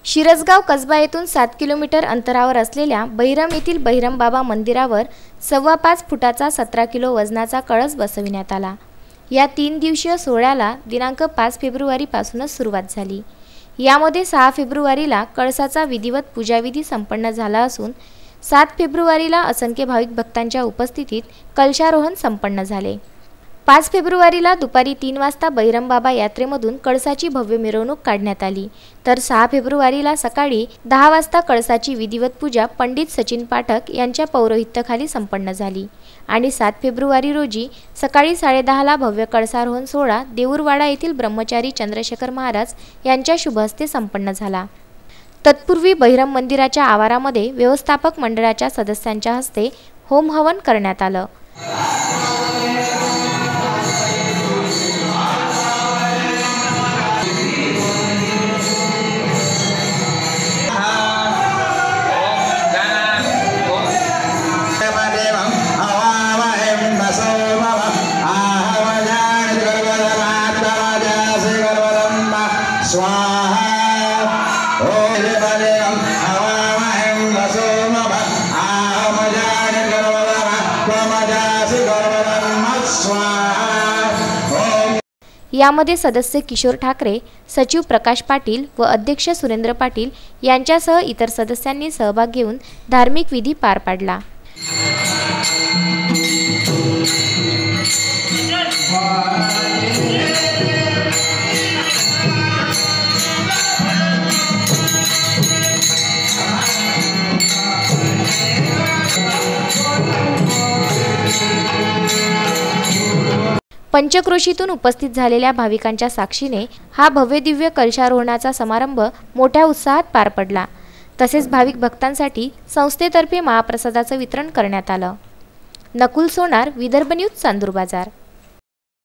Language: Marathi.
शिरसगाव कसबा येथून 7 किलोमीटर अंतरावर असलेल्या बहिरम येथील बहिरम बाबा मंदिरावर 5.25 फुटाचा 17 किलो वजनाचा कळस बसविण्यात आला। या 3 दिवसीय सोहळ्याला दिनांक 5 फेब्रुवारीपासूनच सुरुवात झाली। यामध्ये 6 फेब्रुवारीला कळसाचा विधिवत पूजाविधी संपन्न झाला असून 7 फेब्रुवारीला असंख्य भाविक भक्तांच्या उपस्थितीत कलशारोहण संपन्न झाले। 5 फेब्रुवारीला दुपारी 3 वाजता बहिरम बाबा यात्रेमधून कळसाची भव्य मिरवणूक काढण्यात आली, तर 6 फेब्रुवारीला सकाळी 10 वाजता कळसाची विधिवत पूजा पंडित सचिन पाठक यांच्या पौरोहित्याखाली संपन्न झाली आणि 7 फेब्रुवारी रोजी सकाळी 10:30 ला भव्य कळसारोहण सोहळा देऊरवाडा येथील ब्रह्मचारी चंद्रशेखर महाराज यांच्या शुभहस्ते संपन्न झाला। तत्पूर्वी बहिरम मंदिराच्या आवारामध्ये व्यवस्थापक मंडळाच्या सदस्यांच्या हस्ते होम हवन करण्यात आलं। यामध्ये सदस्य किशोर ठाकरे, सचिव प्रकाश पाटील व अध्यक्ष सुरेंद्र पाटील यांच्यासह इतर सदस्यांनी सहभाग घेऊन धार्मिक विधी पार पाडला। पंचक्रोशीतून उपस्थित झालेल्या भाविकांच्या साक्षीने हा भव्य दिव्य कलशारोहणाचा समारंभ मोठ्या उत्साहात पार पडला। तसेच भाविक भक्तांसाठी संस्थेतर्फे महाप्रसादाचं वितरण करण्यात आलं। नकुल सोनार, विदर्भ न्यूज, चांदूर बाजार।